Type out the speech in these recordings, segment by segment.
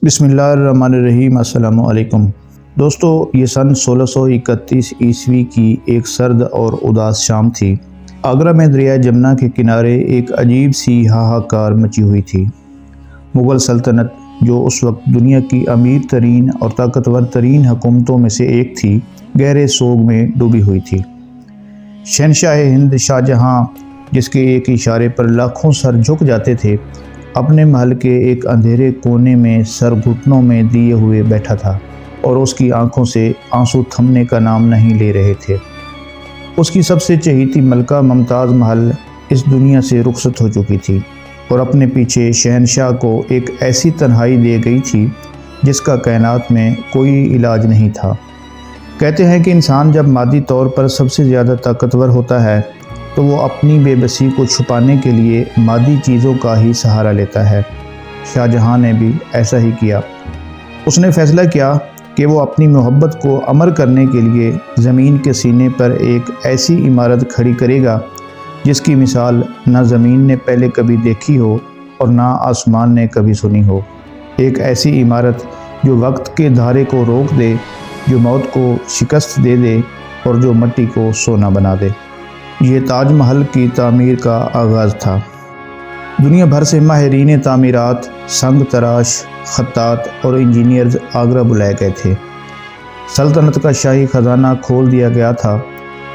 بسم اللہ الرحمن الرحیم۔ السلام علیکم دوستو، یہ سن 1631 عیسوی کی ایک سرد اور اداس شام تھی۔ آگرہ میں دریائے جمنا کے کنارے ایک عجیب سی ہاہاکار مچی ہوئی تھی۔ مغل سلطنت، جو اس وقت دنیا کی امیر ترین اور طاقتور ترین حکومتوں میں سے ایک تھی، گہرے سوگ میں ڈوبی ہوئی تھی۔ شہنشاہ ہند شاہ جہاں، جس کے ایک اشارے پر لاکھوں سر جھک جاتے تھے، اپنے محل کے ایک اندھیرے کونے میں سر گھٹنوں میں دیے ہوئے بیٹھا تھا، اور اس کی آنکھوں سے آنسو تھمنے کا نام نہیں لے رہے تھے۔ اس کی سب سے چہیتی ملکہ ممتاز محل اس دنیا سے رخصت ہو چکی تھی، اور اپنے پیچھے شہنشاہ کو ایک ایسی تنہائی دے گئی تھی جس کا کائنات میں کوئی علاج نہیں تھا۔ کہتے ہیں کہ انسان جب مادی طور پر سب سے زیادہ طاقتور ہوتا ہے تو وہ اپنی بے بسی کو چھپانے کے لیے مادی چیزوں کا ہی سہارا لیتا ہے۔ شاہ جہاں نے بھی ایسا ہی کیا۔ اس نے فیصلہ کیا کہ وہ اپنی محبت کو امر کرنے کے لیے زمین کے سینے پر ایک ایسی عمارت کھڑی کرے گا جس کی مثال نہ زمین نے پہلے کبھی دیکھی ہو اور نہ آسمان نے کبھی سنی ہو۔ ایک ایسی عمارت جو وقت کے دھارے کو روک دے، جو موت کو شکست دے دے اور جو مٹی کو سونا بنا دے۔ یہ تاج محل کی تعمیر کا آغاز تھا۔ دنیا بھر سے ماہرین تعمیرات، سنگ تراش، خطاط اور انجینئرز آگرہ بلائے گئے تھے۔ سلطنت کا شاہی خزانہ کھول دیا گیا تھا،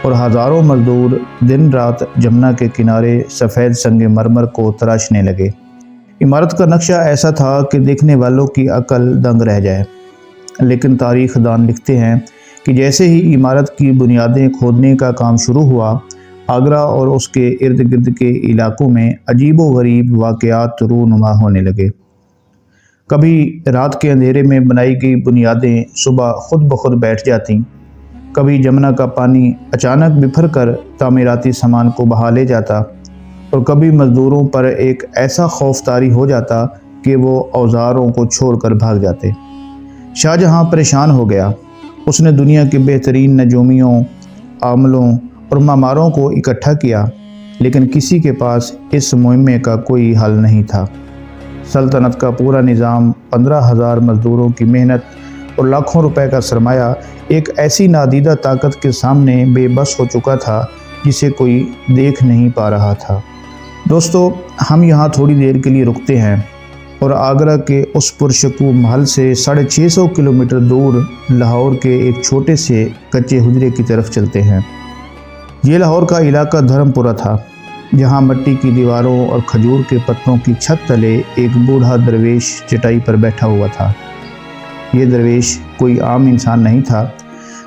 اور ہزاروں مزدور دن رات جمنا کے کنارے سفید سنگ مرمر کو تراشنے لگے۔ عمارت کا نقشہ ایسا تھا کہ دیکھنے والوں کی عقل دنگ رہ جائے۔ لیکن تاریخ دان لکھتے ہیں کہ جیسے ہی عمارت کی بنیادیں کھودنے کا کام شروع ہوا، آگرہ اور اس کے ارد گرد کے علاقوں میں عجیب و غریب واقعات رونما ہونے لگے۔ کبھی رات کے اندھیرے میں بنائی گئی بنیادیں صبح خود بخود بیٹھ جاتیں، کبھی جمنا کا پانی اچانک بپھر کر تعمیراتی سامان کو بہا لے جاتا، اور کبھی مزدوروں پر ایک ایسا خوف طاری ہو جاتا کہ وہ اوزاروں کو چھوڑ کر بھاگ جاتے۔ شاہ جہاں پریشان ہو گیا۔ اس نے دنیا کے بہترین نجومیوں، عاملوں اور معماروں کو اکٹھا کیا، لیکن کسی کے پاس اس مہمے کا کوئی حل نہیں تھا۔ سلطنت کا پورا نظام، 15,000 مزدوروں کی محنت اور لاکھوں روپے کا سرمایہ ایک ایسی نادیدہ طاقت کے سامنے بے بس ہو چکا تھا جسے کوئی دیکھ نہیں پا رہا تھا۔ دوستو، ہم یہاں تھوڑی دیر کے لیے رکتے ہیں اور آگرہ کے اس پرشکوہ محل سے 650 کلومیٹر دور لاہور کے ایک چھوٹے سے کچے حجرے کی طرف چلتے ہیں۔ یہ لاہور کا علاقہ دھرم پورہ تھا، جہاں مٹی کی دیواروں اور کھجور کے پتوں کی چھت تلے ایک بوڑھا درویش چٹائی پر بیٹھا ہوا تھا۔ یہ درویش کوئی عام انسان نہیں تھا،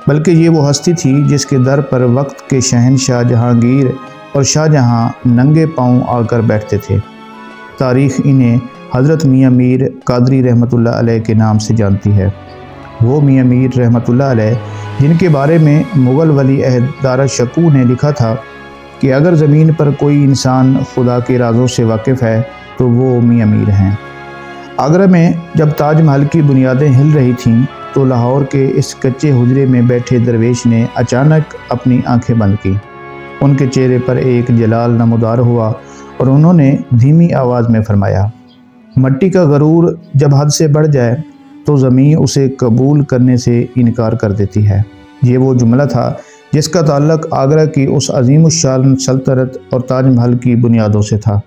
بلکہ یہ وہ ہستی تھی جس کے در پر وقت کے شہنشاہ جہانگیر اور شاہ جہاں ننگے پاؤں آ کر بیٹھتے تھے۔ تاریخ انہیں حضرت میاں میر قادری رحمۃ اللہ علیہ کے نام سے جانتی ہے۔ وہ میاں میر رحمۃ اللہ علیہ جن کے بارے میں مغل ولی عہد دارا شکوہ نے لکھا تھا کہ اگر زمین پر کوئی انسان خدا کے رازوں سے واقف ہے تو وہ میاں میر ہیں۔ آگرہ میں جب تاج محل کی بنیادیں ہل رہی تھیں تو لاہور کے اس کچے حجرے میں بیٹھے درویش نے اچانک اپنی آنکھیں بند کی۔ ان کے چہرے پر ایک جلال نمودار ہوا، اور انہوں نے دھیمی آواز میں فرمایا، مٹی کا غرور جب حد سے بڑھ جائے تو زمین اسے قبول کرنے سے انکار کر دیتی ہے۔ یہ وہ جملہ تھا جس کا تعلق آگرہ کی اس عظیم الشان سلطنت اور تاج محل کی بنیادوں سے تھا۔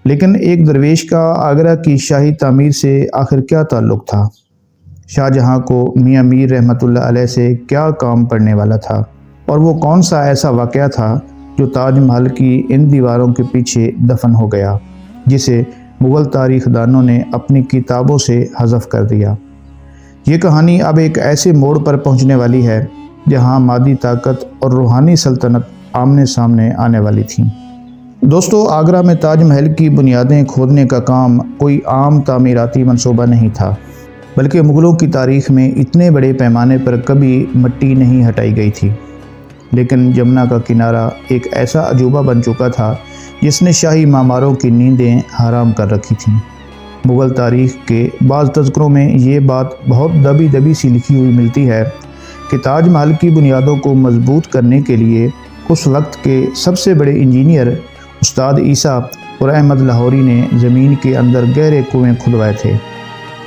لیکن ایک درویش کا آگرہ کی شاہی تعمیر سے آخر کیا تعلق تھا؟ شاہ جہاں کو میاں میر رحمۃ اللہ علیہ سے کیا کام پڑنے والا تھا؟ اور وہ کون سا ایسا واقعہ تھا جو تاج محل کی ان دیواروں کے پیچھے دفن ہو گیا، جسے مغل تاریخ دانوں نے اپنی کتابوں سے حذف کر دیا؟ یہ کہانی اب ایک ایسے موڑ پر پہنچنے والی ہے جہاں مادی طاقت اور روحانی سلطنت آمنے سامنے آنے والی تھیں۔ دوستو، آگرہ میں تاج محل کی بنیادیں کھودنے کا کام کوئی عام تعمیراتی منصوبہ نہیں تھا، بلکہ مغلوں کی تاریخ میں اتنے بڑے پیمانے پر کبھی مٹی نہیں ہٹائی گئی تھی۔ لیکن جمنا کا کنارہ ایک ایسا عجوبہ بن چکا تھا جس نے شاہی معماروں کی نیندیں حرام کر رکھی تھیں۔ مغل تاریخ کے بعض تذکروں میں یہ بات بہت دبی دبی سی لکھی ہوئی ملتی ہے کہ تاج محل کی بنیادوں کو مضبوط کرنے کے لیے اس وقت کے سب سے بڑے انجینئر استاد عیسیٰ اور احمد لاہوری نے زمین کے اندر گہرے کنویں کھدوائے تھے۔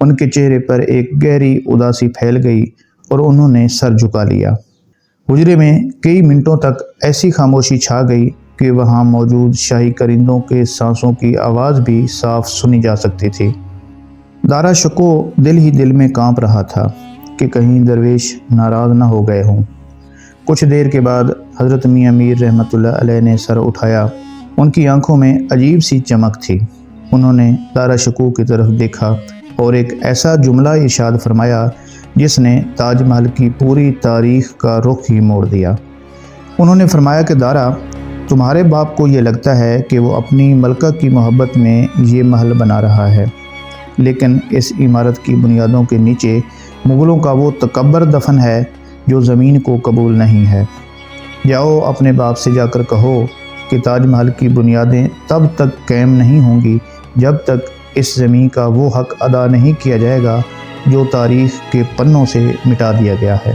ان کے چہرے پر ایک گہری اداسی پھیل گئی اور انہوں نے سر جھکا لیا۔ حجرے میں کئی منٹوں تک ایسی خاموشی چھا گئی کہ وہاں موجود شاہی کرندوں کے سانسوں کی آواز بھی صاف سنی جا سکتی تھی۔ دارا شکو دل ہی دل میں کانپ رہا تھا کہ کہیں درویش ناراض نہ ہو گئے ہوں۔ کچھ دیر کے بعد حضرت میاں میر رحمۃ اللہ علیہ نے سر اٹھایا۔ ان کی آنکھوں میں عجیب سی چمک تھی۔ انہوں نے دارا شکو کی طرف دیکھا اور ایک ایسا جملہ ارشاد فرمایا جس نے تاج محل کی پوری تاریخ کا رخ ہی موڑ دیا۔ انہوں نے فرمایا کہ دارا، تمہارے باپ کو یہ لگتا ہے کہ وہ اپنی ملکہ کی محبت میں یہ محل بنا رہا ہے، لیکن اس عمارت کی بنیادوں کے نیچے مغلوں کا وہ تکبر دفن ہے جو زمین کو قبول نہیں ہے۔ جاؤ اپنے باپ سے جا کر کہو کہ تاج محل کی بنیادیں تب تک قائم نہیں ہوں گی جب تک اس زمین کا وہ حق ادا نہیں کیا جائے گا جو تاریخ کے پنوں سے مٹا دیا گیا ہے۔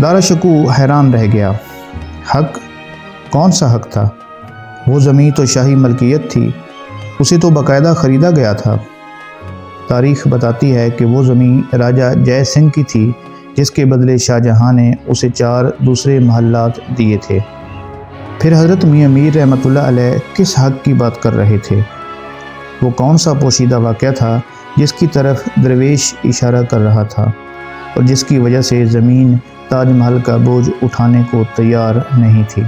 دارا شکو حیران رہ گیا۔ حق؟ کون سا حق تھا؟ وہ زمین تو شاہی ملکیت تھی، اسے تو باقاعدہ خریدا گیا تھا۔ تاریخ بتاتی ہے کہ وہ زمین راجہ جے سنگھ کی تھی، جس کے بدلے شاہ جہاں نے اسے 4 دوسرے محلات دیے تھے۔ پھر حضرت میاں میر رحمۃ اللہ علیہ کس حق کی بات کر رہے تھے؟ وہ کون سا پوشیدہ واقعہ تھا جس کی طرف درویش اشارہ کر رہا تھا اور جس کی وجہ سے زمین تاج محل کا بوجھ اٹھانے کو تیار نہیں تھی؟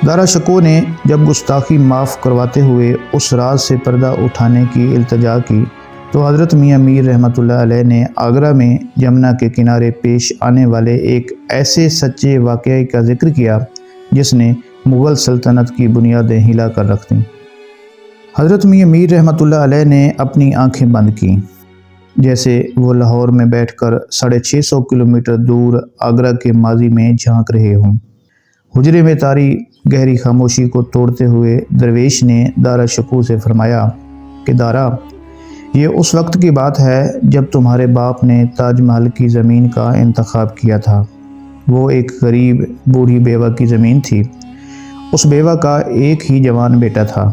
دارا شکو نے جب گستاخی معاف کرواتے ہوئے اس راز سے پردہ اٹھانے کی التجا کی تو حضرت میاں میر رحمۃ اللہ علیہ نے آگرہ میں جمنا کے کنارے پیش آنے والے ایک ایسے سچے واقعے کا ذکر کیا جس نے مغل سلطنت کی بنیادیں ہلا کر رکھ دیں۔ حضرت میاں میر رحمۃ اللہ علیہ نے اپنی آنکھیں بند کیں، جیسے وہ لاہور میں بیٹھ کر 650 کلومیٹر دور آگرہ کے ماضی میں جھانک رہے ہوں۔ حجرے میں طاری گہری خاموشی کو توڑتے ہوئے درویش نے دارا شکو سے فرمایا کہ دارا، یہ اس وقت کی بات ہے جب تمہارے باپ نے تاج محل کی زمین کا انتخاب کیا تھا۔ وہ ایک غریب بوڑھی بیوہ کی زمین تھی۔ اس بیوہ کا ایک ہی جوان بیٹا تھا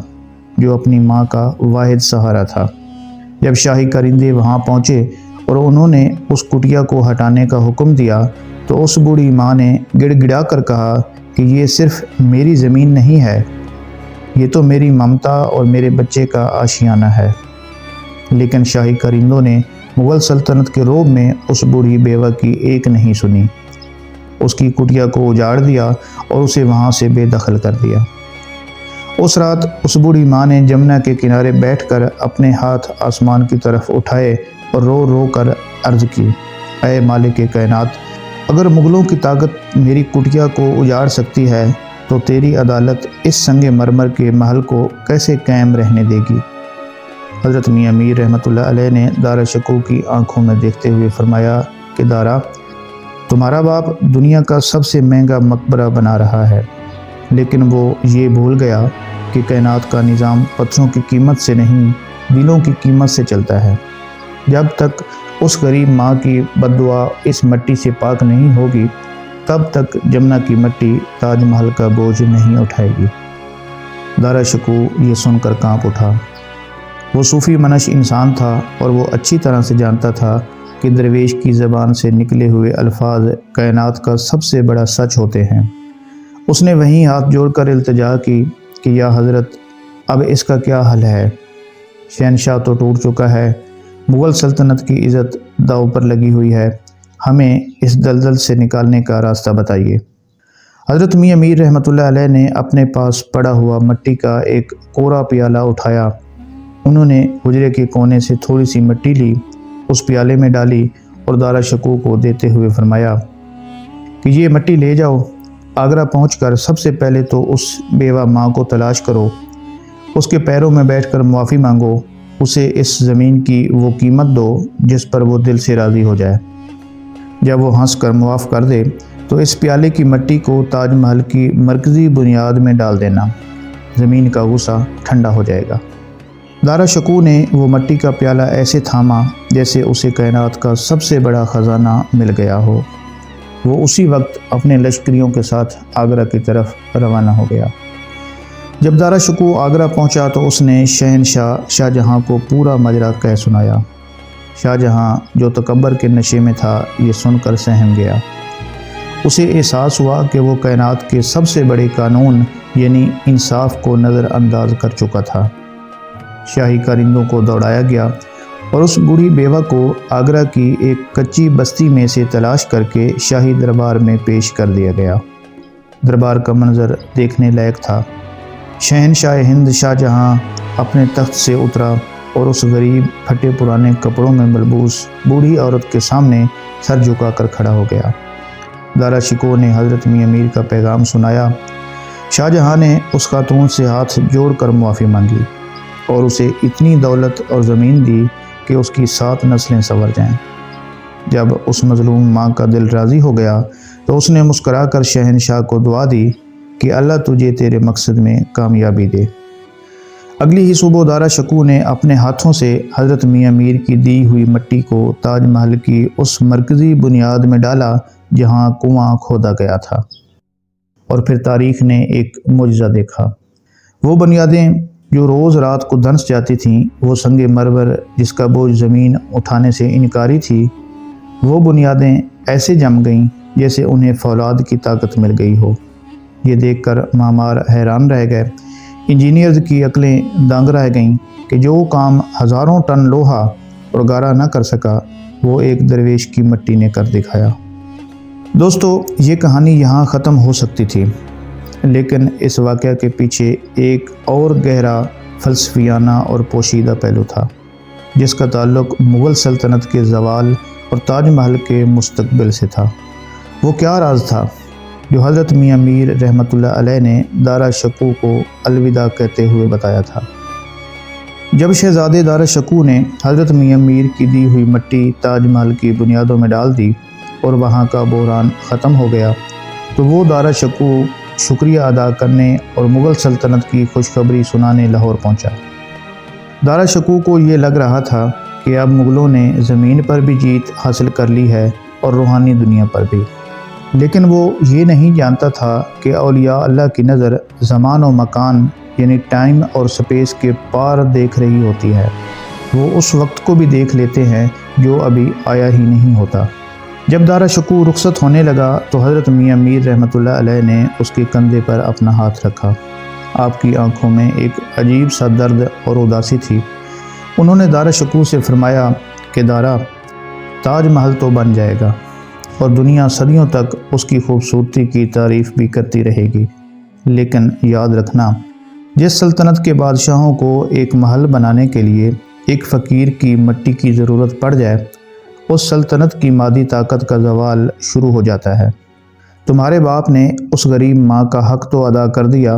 جو اپنی ماں کا واحد سہارا تھا۔ جب شاہی کرندے وہاں پہنچے اور انہوں نے اس کٹیا کو ہٹانے کا حکم دیا تو اس بوڑھی ماں نے گڑ گڑا کر کہا کہ یہ صرف میری زمین نہیں ہے، یہ تو میری ممتا اور میرے بچے کا آشیانہ ہے۔ لیکن شاہی کرندوں نے مغل سلطنت کے رعب میں اس بوڑھی بیوہ کی ایک نہیں سنی، اس کی کٹیا کو اجاڑ دیا اور اسے وہاں سے بے دخل کر دیا۔ اس رات اس بوڑھی ماں نے جمنا کے کنارے بیٹھ کر اپنے ہاتھ آسمان کی طرف اٹھائے اور رو رو کر عرض کی، اے مالک کائنات، اگر مغلوں کی طاقت میری کٹیا کو اجاڑ سکتی ہے تو تیری عدالت اس سنگ مرمر کے محل کو کیسے قائم رہنے دے گی؟ حضرت میاں میر رحمۃ اللہ علیہ نے دارا شکو کی آنکھوں میں دیکھتے ہوئے فرمایا کہ دارا، تمہارا باپ دنیا کا سب سے مہنگا مقبرہ بنا رہا ہے، لیکن وہ یہ بھول گیا کہ کائنات کا نظام پتھروں کی قیمت سے نہیں، دلوں کی قیمت سے چلتا ہے۔ جب تک اس غریب ماں کی بد دعا اس مٹی سے پاک نہیں ہوگی، تب تک جمنا کی مٹی تاج محل کا بوجھ نہیں اٹھائے گی۔ دارا شکو یہ سن کر کانپ اٹھا۔ وہ صوفی منش انسان تھا اور وہ اچھی طرح سے جانتا تھا کہ درویش کی زبان سے نکلے ہوئے الفاظ کائنات کا سب سے بڑا سچ ہوتے ہیں۔ اس نے وہیں ہاتھ جوڑ کر التجا کی کہ یا حضرت، اب اس کا کیا حل ہے؟ شہنشاہ تو ٹوٹ چکا ہے، مغل سلطنت کی عزت داؤ پر لگی ہوئی ہے، ہمیں اس دلدل سے نکالنے کا راستہ بتائیے۔ حضرت میاں میر رحمۃ اللہ علیہ نے اپنے پاس پڑا ہوا مٹی کا ایک کوڑا پیالہ اٹھایا۔ انہوں نے حجرے کے کونے سے تھوڑی سی مٹی لی، اس پیالے میں ڈالی اور دارا شکو کو دیتے ہوئے فرمایا کہ یہ مٹی لے جاؤ، آگرہ پہنچ کر سب سے پہلے تو اس بیوہ ماں کو تلاش کرو، اس کے پیروں میں بیٹھ کر معافی مانگو، اسے اس زمین کی وہ قیمت دو جس پر وہ دل سے راضی ہو جائے۔ جب وہ ہنس کر معاف کر دے تو اس پیالے کی مٹی کو تاج محل کی مرکزی بنیاد میں ڈال دینا، زمین کا غصہ ٹھنڈا ہو جائے گا۔ دارا شکو نے وہ مٹی کا پیالہ ایسے تھاما جیسے اسے کائنات کا سب سے بڑا خزانہ مل گیا ہو۔ وہ اسی وقت اپنے لشکریوں کے ساتھ آگرہ کی طرف روانہ ہو گیا۔ جب دارا شکو آگرہ پہنچا تو اس نے شہنشاہ شاہ جہاں کو پورا ماجرا کہہ سنایا۔ شاہ جہاں جو تکبر کے نشے میں تھا یہ سن کر سہم گیا۔ اسے احساس ہوا کہ وہ کائنات کے سب سے بڑے قانون یعنی انصاف کو نظر انداز کر چکا تھا۔ شاہی کارندوں کو دوڑایا گیا اور اس بوڑھی بیوہ کو آگرہ کی ایک کچی بستی میں سے تلاش کر کے شاہی دربار میں پیش کر دیا گیا۔ دربار کا منظر دیکھنے لائق تھا۔ شہنشاہ ہند شاہ جہاں اپنے تخت سے اترا اور اس غریب پھٹے پرانے کپڑوں میں ملبوس بوڑھی عورت کے سامنے سر جھکا کر کھڑا ہو گیا۔ دارا شکوہ نے حضرت میاں میر کا پیغام سنایا۔ شاہ جہاں نے اس خاتون سے ہاتھ جوڑ کر معافی مانگی اور اسے اتنی دولت اور زمین دی کہ اس کی 7 نسلیں سنور جائیں۔ جب اس مظلوم ماں کا دل راضی ہو گیا تو اس نے مسکرا کر شہنشاہ کو دعا دی کہ اللہ تجھے تیرے مقصد میں کامیابی دے۔ اگلی ہی صبح دارا شکوہ نے اپنے ہاتھوں سے حضرت میاں میر کی دی ہوئی مٹی کو تاج محل کی اس مرکزی بنیاد میں ڈالا جہاں کنواں کھودا گیا تھا، اور پھر تاریخ نے ایک معجزہ دیکھا۔ وہ بنیادیں جو روز رات کو دھنس جاتی تھیں، وہ سنگ مرمر جس کا بوجھ زمین اٹھانے سے انکاری تھی، وہ بنیادیں ایسے جم گئیں جیسے انہیں فولاد کی طاقت مل گئی ہو۔ یہ دیکھ کر معمار حیران رہ گئے۔ انجینئرز کی عقلیں دنگ رہ گئیں کہ جو کام ہزاروں ٹن لوہا اور گارا نہ کر سکا وہ ایک درویش کی مٹی نے کر دکھایا۔ دوستو، یہ کہانی یہاں ختم ہو سکتی تھی، لیکن اس واقعہ کے پیچھے ایک اور گہرا فلسفیانہ اور پوشیدہ پہلو تھا، جس کا تعلق مغل سلطنت کے زوال اور تاج محل کے مستقبل سے تھا۔ وہ کیا راز تھا جو حضرت میاں میر رحمۃ اللہ علیہ نے دارا شکوہ کو الوداع کہتے ہوئے بتایا تھا؟ جب شہزادے دارا شکوہ نے حضرت میاں میر کی دی ہوئی مٹی تاج محل کی بنیادوں میں ڈال دی اور وہاں کا بحران ختم ہو گیا، تو وہ دارا شکوہ شکریہ ادا کرنے اور مغل سلطنت کی خوشخبری سنانے لاہور پہنچا۔ دارا شکوہ کو یہ لگ رہا تھا کہ اب مغلوں نے زمین پر بھی جیت حاصل کر لی ہے اور روحانی دنیا پر بھی، لیکن وہ یہ نہیں جانتا تھا کہ اولیاء اللہ کی نظر زمان و مکان یعنی ٹائم اور سپیس کے پار دیکھ رہی ہوتی ہے۔ وہ اس وقت کو بھی دیکھ لیتے ہیں جو ابھی آیا ہی نہیں ہوتا۔ جب دارا شکوہ رخصت ہونے لگا تو حضرت میاں میر رحمۃ اللہ علیہ نے اس کے کندھے پر اپنا ہاتھ رکھا۔ آپ کی آنکھوں میں ایک عجیب سا درد اور اداسی تھی۔ انہوں نے دارا شکوہ سے فرمایا کہ دارا، تاج محل تو بن جائے گا اور دنیا صدیوں تک اس کی خوبصورتی کی تعریف بھی کرتی رہے گی، لیکن یاد رکھنا، جس سلطنت کے بادشاہوں کو ایک محل بنانے کے لیے ایک فقیر کی مٹی کی ضرورت پڑ جائے، اس سلطنت کی مادی طاقت کا زوال شروع ہو جاتا ہے۔ تمہارے باپ نے اس غریب ماں کا حق تو ادا کر دیا،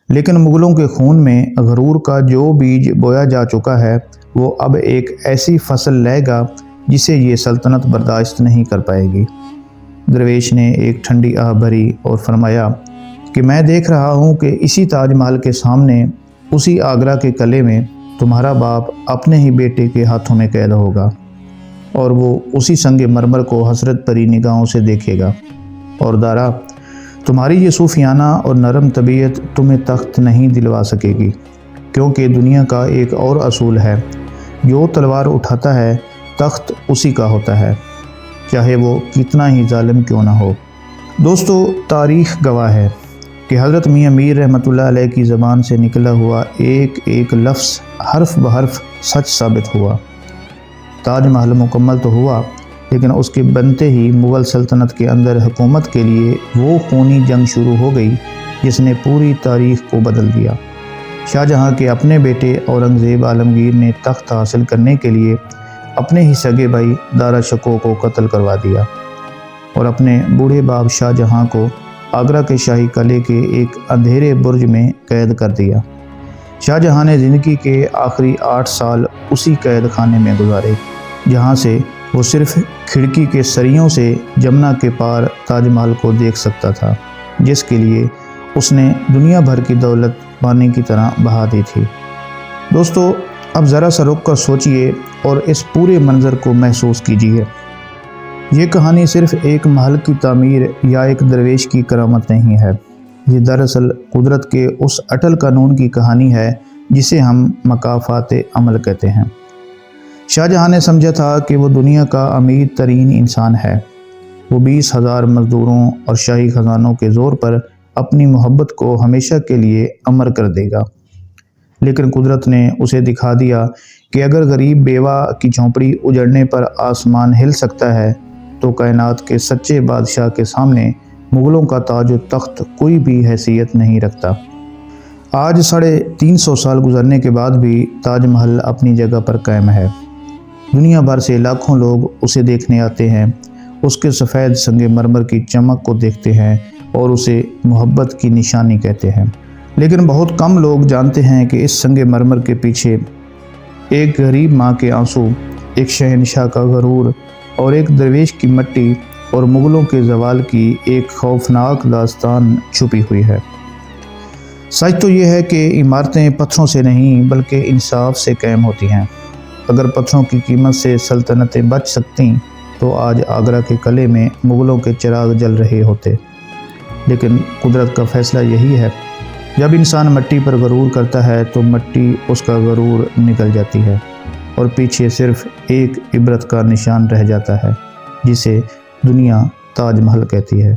لیکن مغلوں کے خون میں غرور کا جو بیج بویا جا چکا ہے وہ اب ایک ایسی فصل لے گا جسے یہ سلطنت برداشت نہیں کر پائے گی۔ درویش نے ایک ٹھنڈی آہ بھری اور فرمایا کہ میں دیکھ رہا ہوں کہ اسی تاج محل کے سامنے، اسی آگرہ کے قلعے میں تمہارا باپ اپنے ہی بیٹے کے ہاتھوں میں قید ہوگا، اور وہ اسی سنگ مرمر کو حسرت بھری نگاہوں سے دیکھے گا۔ اور دارا، تمہاری یہ صوفیانہ اور نرم طبیعت تمہیں تخت نہیں دلوا سکے گی، کیونکہ دنیا کا ایک اور اصول ہے، جو تلوار اٹھاتا ہے تخت اسی کا ہوتا ہے، چاہے وہ کتنا ہی ظالم کیوں نہ ہو۔ دوستو، تاریخ گواہ ہے کہ حضرت میاں میر رحمۃ اللہ علیہ کی زبان سے نکلا ہوا ایک ایک لفظ حرف بحرف سچ ثابت ہوا۔ تاج محل مکمل تو ہوا، لیکن اس کے بنتے ہی مغل سلطنت کے اندر حکومت کے لیے وہ خونی جنگ شروع ہو گئی جس نے پوری تاریخ کو بدل دیا۔ شاہ جہاں کے اپنے بیٹے اورنگزیب عالمگیر نے تخت حاصل کرنے کے لیے اپنے ہی سگے بھائی دارا شکوہ کو قتل کروا دیا اور اپنے بوڑھے باپ شاہ جہاں کو آگرہ کے شاہی قلعے کے ایک اندھیرے برج میں قید کر دیا۔ شاہ جہاں نے زندگی کے آخری 8 سال اسی قید خانے میں گزارے، جہاں سے وہ صرف کھڑکی کے سریوں سے جمنا کے پار تاج محل کو دیکھ سکتا تھا، جس کے لیے اس نے دنیا بھر کی دولت پانی کی طرح بہا دی تھی۔ دوستو، اب ذرا سا رک کر سوچئے اور اس پورے منظر کو محسوس کیجئے۔ یہ کہانی صرف ایک محل کی تعمیر یا ایک درویش کی کرامت نہیں ہے، یہ دراصل قدرت کے اس اٹل قانون کی کہانی ہے جسے ہم مکافات عمل کہتے ہیں۔ شاہجہاں نے سمجھا تھا کہ وہ دنیا کا امیر ترین انسان ہے۔ وہ 20,000 مزدوروں اور شاہی خزانوں کے زور پر اپنی محبت کو ہمیشہ کے لیے امر کر دے گا۔ لیکن قدرت نے اسے دکھا دیا کہ اگر غریب بیوہ کی جھونپڑی اجڑنے پر آسمان ہل سکتا ہے تو کائنات کے سچے بادشاہ کے سامنے مغلوں کا تاج و تخت کوئی بھی حیثیت نہیں رکھتا۔ آج 350 سال گزرنے کے بعد بھی تاج محل اپنی جگہ پر قائم ہے۔ دنیا بھر سے لاکھوں لوگ اسے دیکھنے آتے ہیں، اس کے سفید سنگ مرمر کی چمک کو دیکھتے ہیں اور اسے محبت کی نشانی کہتے ہیں۔ لیکن بہت کم لوگ جانتے ہیں کہ اس سنگ مرمر کے پیچھے ایک غریب ماں کے آنسو، ایک شہنشاہ کا غرور اور ایک درویش کی مٹی اور مغلوں کے زوال کی ایک خوفناک داستان چھپی ہوئی ہے۔ سچ تو یہ ہے کہ عمارتیں پتھروں سے نہیں بلکہ انصاف سے قائم ہوتی ہیں۔ اگر پتھروں کی قیمت سے سلطنتیں بچ سکتیں تو آج آگرہ کے قلعے میں مغلوں کے چراغ جل رہے ہوتے۔ لیکن قدرت کا فیصلہ یہی ہے، جب انسان مٹی پر غرور کرتا ہے تو مٹی اس کا غرور نکل جاتی ہے اور پیچھے صرف ایک عبرت کا نشان رہ جاتا ہے، جسے دنیا تاج محل کہتی ہے۔